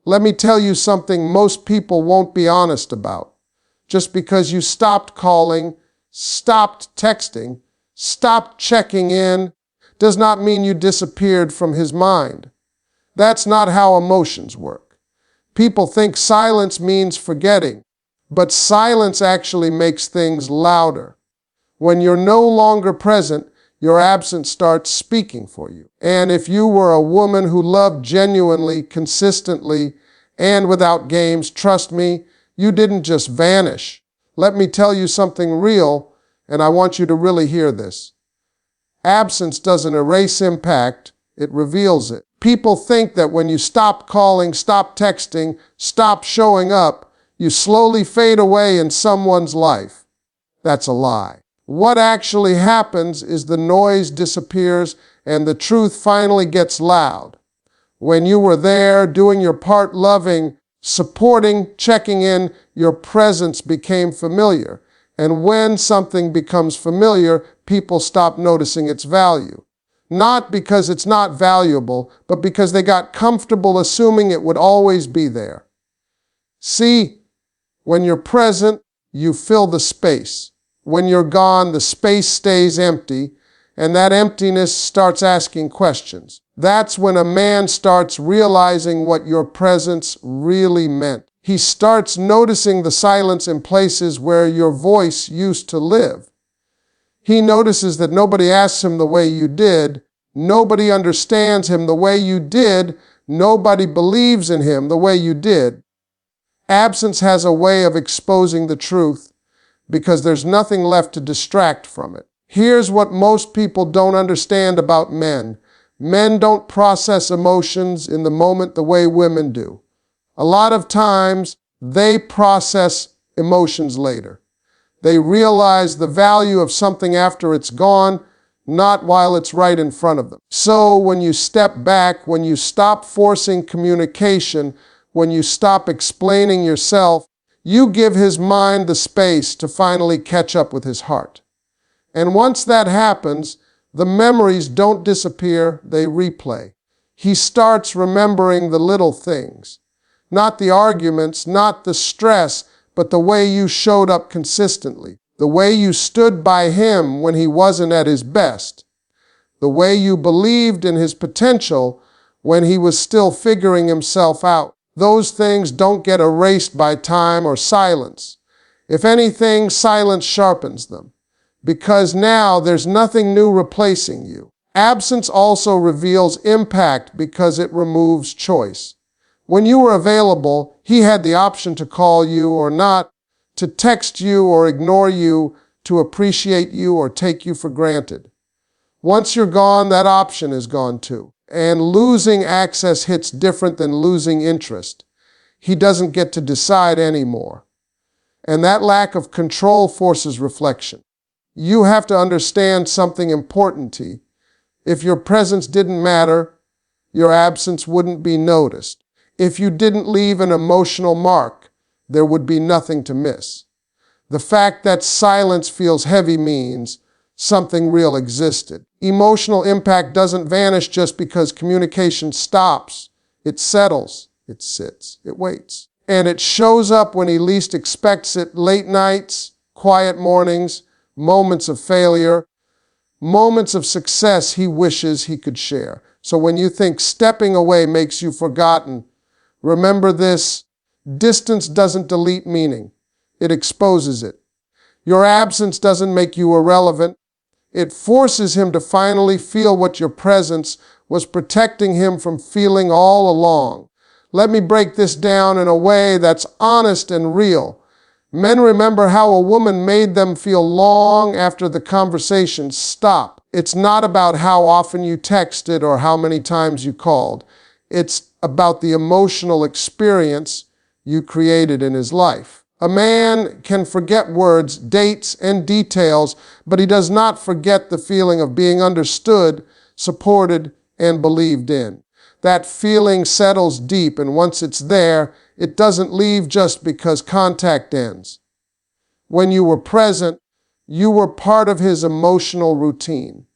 Let me tell you something most people won't be honest about. Just because you stopped calling, stopped texting, stopped checking in, does not mean you disappeared from his mind. That's not how emotions work. People think silence means forgetting, but silence actually makes things louder. When you're no longer present, your absence starts speaking for you. And if you were a woman who loved genuinely, consistently, and without games, trust me, you didn't just vanish. Let me tell you something real, and I want you to really hear this. Absence doesn't erase impact, it reveals it. People think that when you stop calling, stop texting, stop showing up, you slowly fade away in someone's life. That's a lie. What actually happens is the noise disappears and the truth finally gets loud. When you were there, doing your part, loving, supporting, checking in, your presence became familiar. And when something becomes familiar, people stop noticing its value. Not because it's not valuable, but because they got comfortable assuming it would always be there. See, when you're present, you fill the space. When you're gone, the space stays empty, and that emptiness starts asking questions. That's when a man starts realizing what your presence really meant. He starts noticing the silence in places where your voice used to live. He notices that nobody asks him the way you did, nobody understands him the way you did, nobody believes in him the way you did. Absence has a way of exposing the truth, because there's nothing left to distract from it. Here's what most people don't understand about men. Men don't process emotions in the moment the way women do. A lot of times, they process emotions later. They realize the value of something after it's gone, not while it's right in front of them. So when you step back, when you stop forcing communication, when you stop explaining yourself, you give his mind the space to finally catch up with his heart. And once that happens, the memories don't disappear, they replay. He starts remembering the little things. Not the arguments, not the stress, but the way you showed up consistently. The way you stood by him when he wasn't at his best. The way you believed in his potential when he was still figuring himself out. Those things don't get erased by time or silence. If anything, silence sharpens them. Because now there's nothing new replacing you. Absence also reveals impact because it removes choice. When you were available, he had the option to call you or not, to text you or ignore you, to appreciate you or take you for granted. Once you're gone, that option is gone too. And losing access hits different than losing interest. He doesn't get to decide anymore. And that lack of control forces reflection. You have to understand something important to you. If your presence didn't matter, your absence wouldn't be noticed. If you didn't leave an emotional mark, there would be nothing to miss. The fact that silence feels heavy means something real existed. Emotional impact doesn't vanish just because communication stops. It settles, it sits, it waits. And it shows up when he least expects it: late nights, quiet mornings, moments of failure, moments of success he wishes he could share. So when you think stepping away makes you forgotten, remember this: distance doesn't delete meaning. It exposes it. Your absence doesn't make you irrelevant. It forces him to finally feel what your presence was protecting him from feeling all along. Let me break this down in a way that's honest and real. Men remember how a woman made them feel long after the conversation stopped. It's not about how often you texted or how many times you called. It's about the emotional experience you created in his life. A man can forget words, dates, and details, but he does not forget the feeling of being understood, supported, and believed in. That feeling settles deep, and once it's there, it doesn't leave just because contact ends. When you were present, you were part of his emotional routine.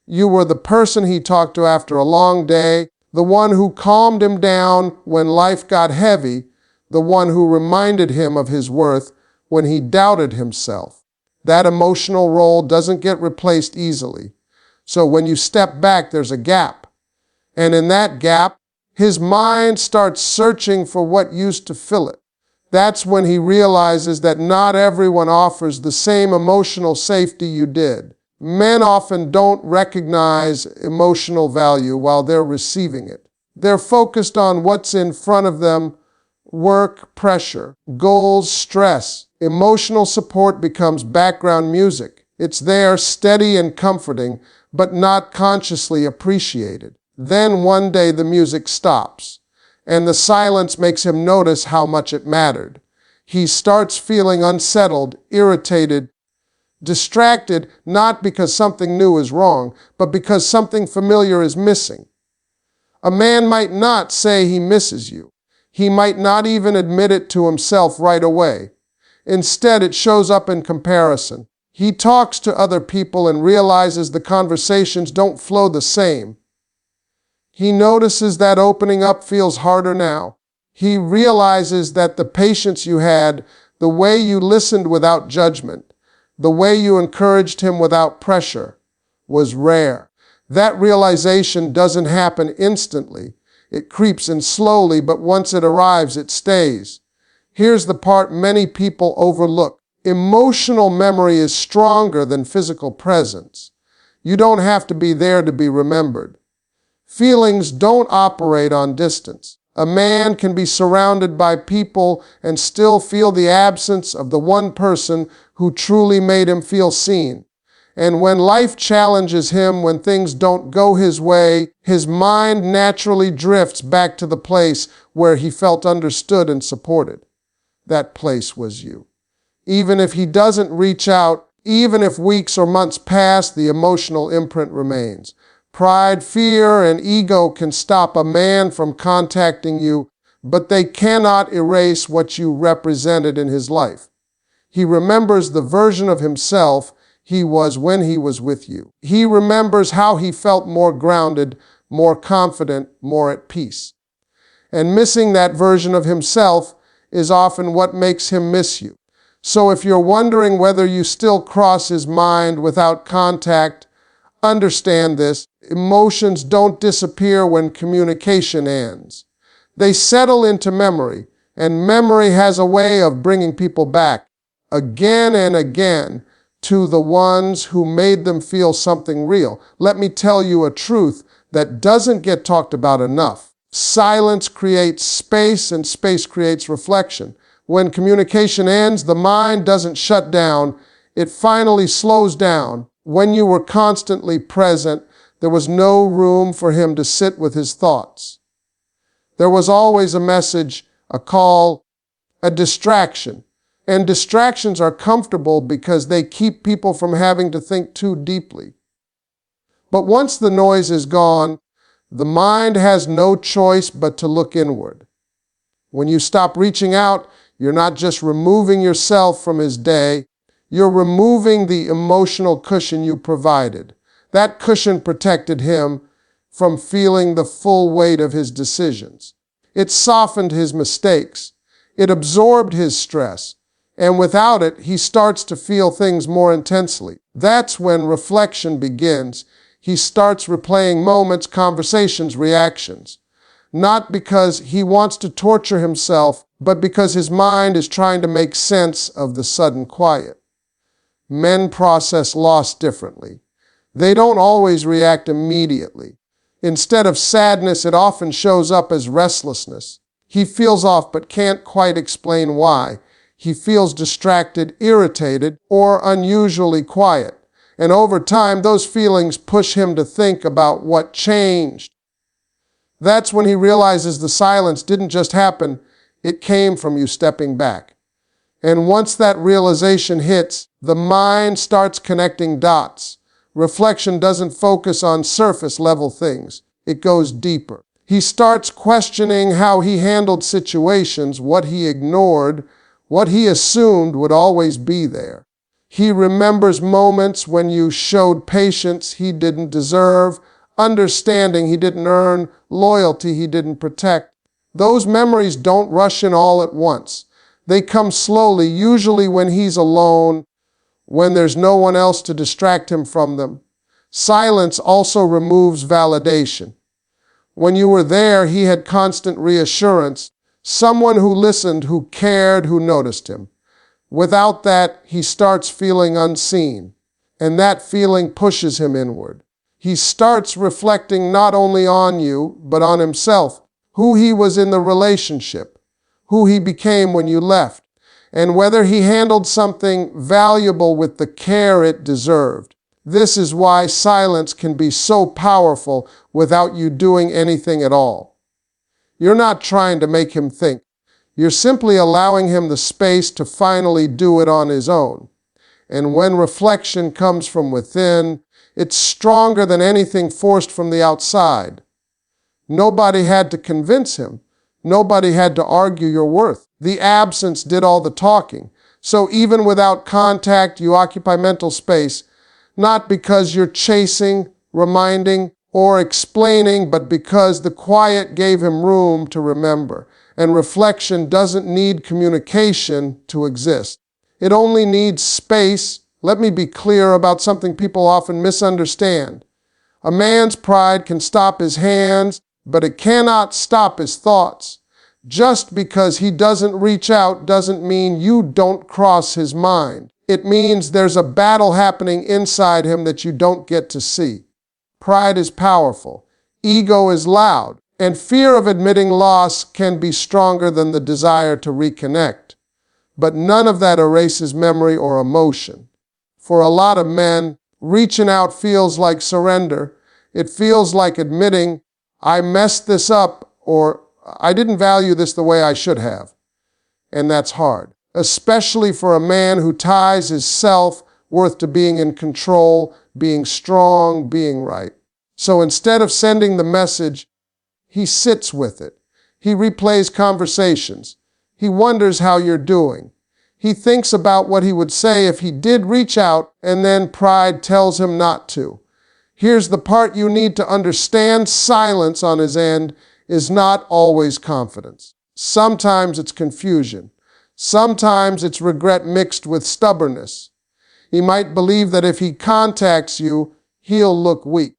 You were the person he talked to after a long day, the one who calmed him down when life got heavy, the one who reminded him of his worth when he doubted himself. That emotional role doesn't get replaced easily. So when you step back, there's a gap. And in that gap, his mind starts searching for what used to fill it. That's when he realizes that not everyone offers the same emotional safety you did. Men often don't recognize emotional value while they're receiving it. They're focused on what's in front of them: work, pressure, goals, stress. Emotional support becomes background music. It's there, steady and comforting, but not consciously appreciated. Then one day the music stops, and the silence makes him notice how much it mattered. He starts feeling unsettled, irritated, distracted, not because something new is wrong, but because something familiar is missing. A man might not say he misses you. He might not even admit it to himself right away. Instead, it shows up in comparison. He talks to other people and realizes the conversations don't flow the same. He notices that opening up feels harder now. He realizes that the patience you had, the way you listened without judgment, the way you encouraged him without pressure, was rare. That realization doesn't happen instantly. It creeps in slowly, but once it arrives, it stays. Here's the part many people overlook. Emotional memory is stronger than physical presence. You don't have to be there to be remembered. Feelings don't operate on distance. A man can be surrounded by people and still feel the absence of the one person who truly made him feel seen. And when life challenges him, when things don't go his way, his mind naturally drifts back to the place where he felt understood and supported. That place was you. Even if he doesn't reach out, even if weeks or months pass, the emotional imprint remains. Pride, fear, and ego can stop a man from contacting you, but they cannot erase what you represented in his life. He remembers the version of himself he was when he was with you. He remembers how he felt more grounded, more confident, more at peace. And missing that version of himself is often what makes him miss you. So if you're wondering whether you still cross his mind without contact, understand this: emotions don't disappear when communication ends. They settle into memory, and memory has a way of bringing people back again and again to the ones who made them feel something real. Let me tell you a truth that doesn't get talked about enough. Silence creates space, and space creates reflection. When communication ends, the mind doesn't shut down. It finally slows down. When you were constantly present, there was no room for him to sit with his thoughts. There was always a message, a call, a distraction. And distractions are comfortable because they keep people from having to think too deeply. But once the noise is gone, the mind has no choice but to look inward. When you stop reaching out, you're not just removing yourself from his day, you're removing the emotional cushion you provided. That cushion protected him from feeling the full weight of his decisions. It softened his mistakes. It absorbed his stress. And without it, he starts to feel things more intensely. That's when reflection begins. He starts replaying moments, conversations, reactions. Not because he wants to torture himself, but because his mind is trying to make sense of the sudden quiet. Men process loss differently. They don't always react immediately. Instead of sadness, it often shows up as restlessness. He feels off but can't quite explain why. He feels distracted, irritated, or unusually quiet. And over time, those feelings push him to think about what changed. That's when he realizes the silence didn't just happen, it came from you stepping back. And once that realization hits, the mind starts connecting dots. Reflection doesn't focus on surface-level things. It goes deeper. He starts questioning how he handled situations, what he ignored, what he assumed would always be there. He remembers moments when you showed patience he didn't deserve, understanding he didn't earn, loyalty he didn't protect. Those memories don't rush in all at once. They come slowly, usually when he's alone, when there's no one else to distract him from them. Silence also removes validation. When you were there, he had constant reassurance, someone who listened, who cared, who noticed him. Without that, he starts feeling unseen, and that feeling pushes him inward. He starts reflecting not only on you, but on himself, who he was in the relationship, who he became when you left, and whether he handled something valuable with the care it deserved. This is why silence can be so powerful without you doing anything at all. You're not trying to make him think. You're simply allowing him the space to finally do it on his own. And when reflection comes from within, it's stronger than anything forced from the outside. Nobody had to convince him. Nobody had to argue your worth. The absence did all the talking. So even without contact, you occupy mental space, not because you're chasing, reminding, or explaining, but because the quiet gave him room to remember. And reflection doesn't need communication to exist. It only needs space. Let me be clear about something people often misunderstand. A man's pride can stop his hands, but it cannot stop his thoughts. Just because he doesn't reach out doesn't mean you don't cross his mind. It means there's a battle happening inside him that you don't get to see. Pride is powerful. Ego is loud. And fear of admitting loss can be stronger than the desire to reconnect. But none of that erases memory or emotion. For a lot of men, reaching out feels like surrender. It feels like admitting, I messed this up, or I didn't value this the way I should have. And that's hard, especially for a man who ties his self-worth to being in control, being strong, being right. So instead of sending the message, he sits with it. He replays conversations. He wonders how you're doing. He thinks about what he would say if he did reach out, and then pride tells him not to. Here's the part you need to understand. Silence on his end is not always confidence. Sometimes it's confusion. Sometimes it's regret mixed with stubbornness. He might believe that if he contacts you, he'll look weak.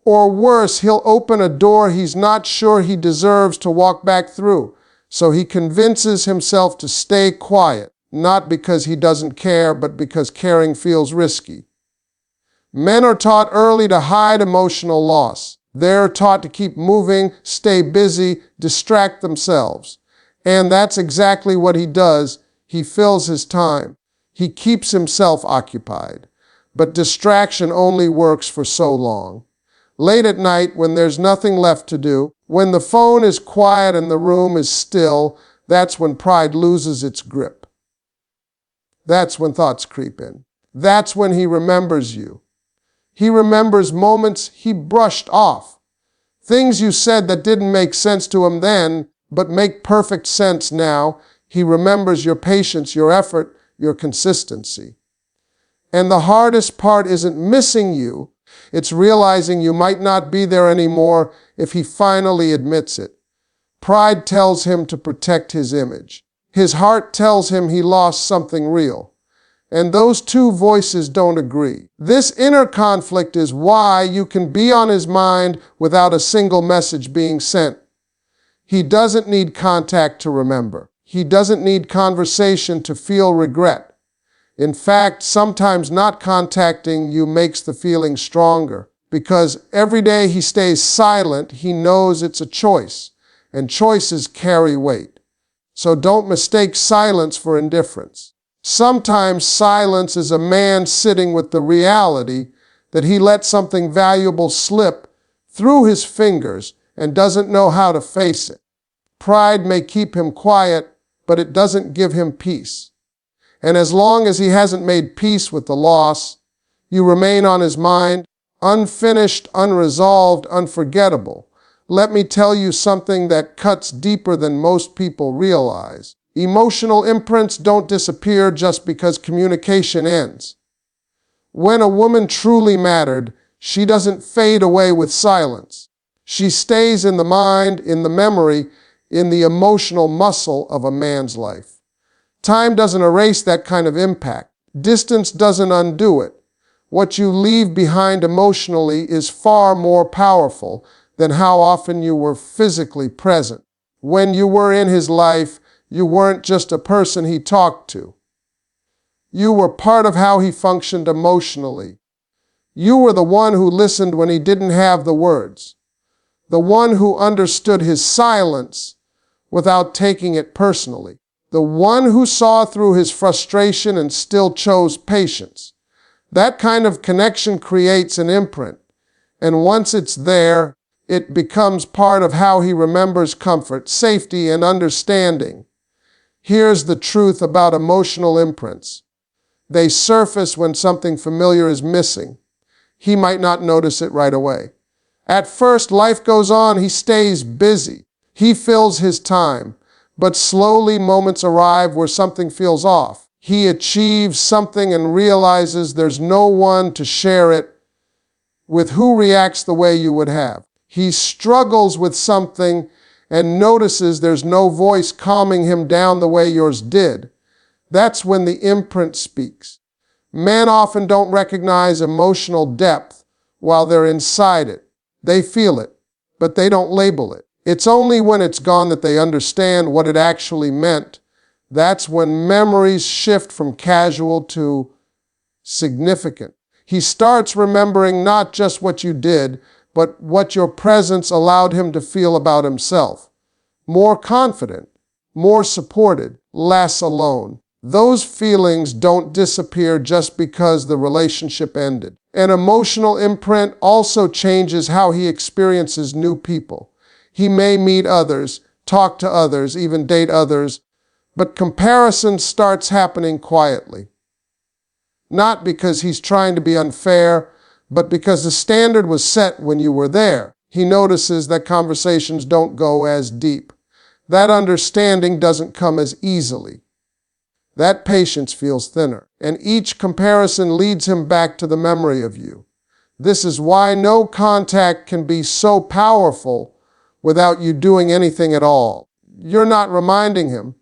Or worse, he'll open a door he's not sure he deserves to walk back through. So he convinces himself to stay quiet, not because he doesn't care, but because caring feels risky. Men are taught early to hide emotional loss. They're taught to keep moving, stay busy, distract themselves. And that's exactly what he does. He fills his time. He keeps himself occupied. But distraction only works for so long. Late at night, when there's nothing left to do, when the phone is quiet and the room is still, that's when pride loses its grip. That's when thoughts creep in. That's when he remembers you. He remembers moments he brushed off. Things you said that didn't make sense to him then, but make perfect sense now. He remembers your patience, your effort, your consistency. And the hardest part isn't missing you. It's realizing you might not be there anymore if he finally admits it. Pride tells him to protect his image. His heart tells him he lost something real. And those two voices don't agree. This inner conflict is why you can be on his mind without a single message being sent. He doesn't need contact to remember. He doesn't need conversation to feel regret. In fact, sometimes not contacting you makes the feeling stronger, because every day he stays silent, he knows it's a choice, and choices carry weight. So don't mistake silence for indifference. Sometimes silence is a man sitting with the reality that he let something valuable slip through his fingers and doesn't know how to face it. Pride may keep him quiet, but it doesn't give him peace. And as long as he hasn't made peace with the loss, you remain on his mind, unfinished, unresolved, unforgettable. Let me tell you something that cuts deeper than most people realize. Emotional imprints don't disappear just because communication ends. When a woman truly mattered, She doesn't fade away with silence. She stays in the mind, in the memory, in the emotional muscle of a man's life. Time doesn't erase that kind of impact. Distance doesn't undo it. What you leave behind emotionally is far more powerful than how often you were physically present. When you were in his life, you weren't just a person he talked to. You were part of how he functioned emotionally. You were the one who listened when he didn't have the words, the one who understood his silence without taking it personally, the one who saw through his frustration and still chose patience. That kind of connection creates an imprint, and once it's there, it becomes part of how he remembers comfort, safety, and understanding. Here's the truth about emotional imprints. They surface when something familiar is missing. He might not notice it right away. At first, life goes on. He stays busy. He fills his time. But slowly, moments arrive where something feels off. He achieves something and realizes there's no one to share it with who reacts the way you would have. He struggles with something and notices there's no voice calming him down the way yours did. That's when the imprint speaks. Men often don't recognize emotional depth while they're inside it. They feel it, but they don't label it. It's only when it's gone that they understand what it actually meant. That's when memories shift from casual to significant. He starts remembering not just what you did, but what your presence allowed him to feel about himself. More confident, more supported, less alone. Those feelings don't disappear just because the relationship ended. An emotional imprint also changes how he experiences new people. He may meet others, talk to others, even date others, but comparison starts happening quietly. Not because he's trying to be unfair, but because the standard was set when you were there. He notices that conversations don't go as deep. That understanding doesn't come as easily. That patience feels thinner, and each comparison leads him back to the memory of you. This is why no contact can be so powerful without you doing anything at all. You're not reminding him.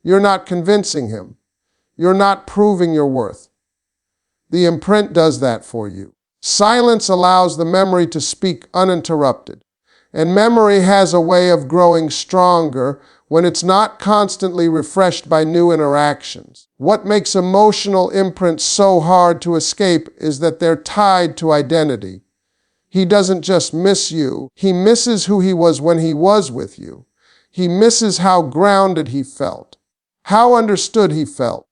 You're not convincing him. You're not proving your worth. The imprint does that for you. Silence allows the memory to speak uninterrupted, and memory has a way of growing stronger when it's not constantly refreshed by new interactions. What makes emotional imprints so hard to escape is that they're tied to identity. He doesn't just miss you, he misses who he was when he was with you. He misses how grounded he felt, how understood he felt,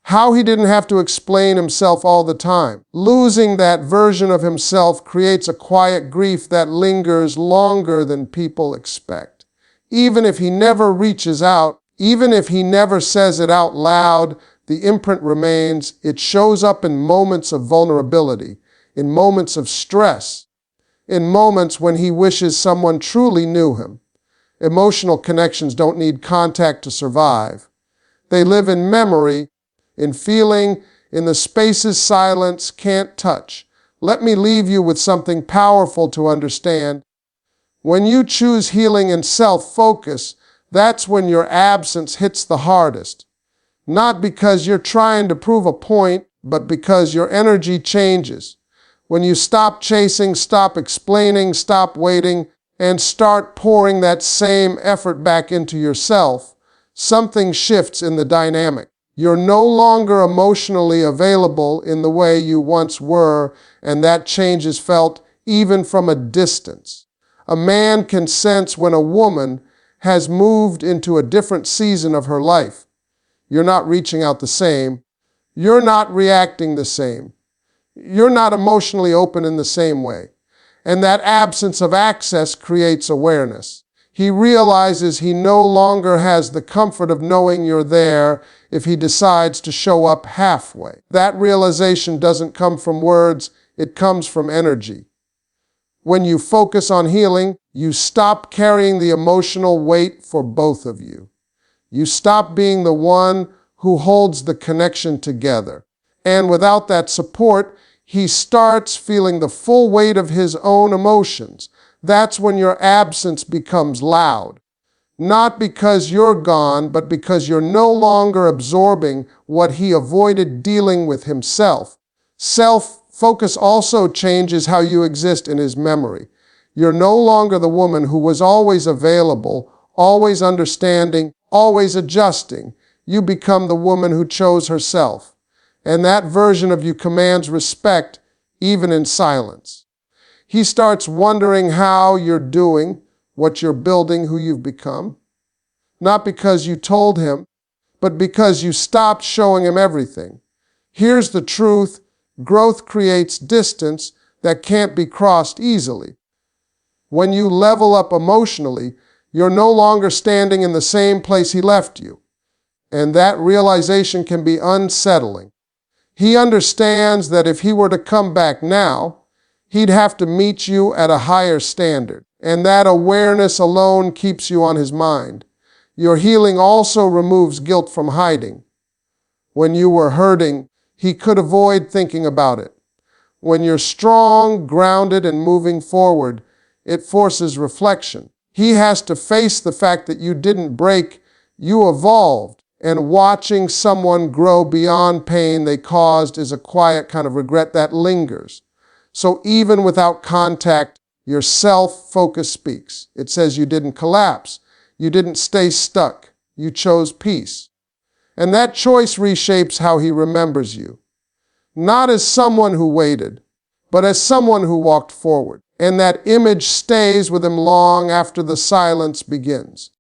how he didn't have to explain himself all the time. Losing that version of himself creates a quiet grief that lingers longer than people expect. Even if he never reaches out, even if he never says it out loud, the imprint remains. It shows up in moments of vulnerability, in moments of stress, in moments when he wishes someone truly knew him. Emotional connections don't need contact to survive. They live in memory, in feeling, in the spaces silence can't touch. Let me leave you with something powerful to understand. When you choose healing and self-focus, that's when your absence hits the hardest. Not because you're trying to prove a point, but because your energy changes. When you stop chasing, stop explaining, stop waiting, and start pouring that same effort back into yourself, something shifts in the dynamic. You're no longer emotionally available in the way you once were, and that change is felt even from a distance. A man can sense when a woman has moved into a different season of her life. You're not reaching out the same. You're not reacting the same. You're not emotionally open in the same way. And that absence of access creates awareness. He realizes he no longer has the comfort of knowing you're there if he decides to show up halfway. That realization doesn't come from words, it comes from energy. When you focus on healing, you stop carrying the emotional weight for both of you. You stop being the one who holds the connection together. And without that support, He starts feeling the full weight of his own emotions. That's when your absence becomes loud. Not because you're gone, but because you're no longer absorbing what he avoided dealing with himself. Self-focus also changes how you exist in his memory. You're no longer the woman who was always available, always understanding, always adjusting. You become the woman who chose herself. And that version of you commands respect, even in silence. He starts wondering how you're doing, what you're building, who you've become. Not because you told him, but because you stopped showing him everything. Here's the truth: growth creates distance that can't be crossed easily. When you level up emotionally, you're no longer standing in the same place he left you. And that realization can be unsettling. He understands that if he were to come back now, he'd have to meet you at a higher standard. And that awareness alone keeps you on his mind. Your healing also removes guilt from hiding. When you were hurting, he could avoid thinking about it. When you're strong, grounded, and moving forward, it forces reflection. He has to face the fact that you didn't break, you evolved. And watching someone grow beyond pain they caused is a quiet kind of regret that lingers. So even without contact, your self-focus speaks. It says you didn't collapse. You didn't stay stuck. You chose peace. And that choice reshapes how he remembers you. Not as someone who waited, but as someone who walked forward. And that image stays with him long after the silence begins.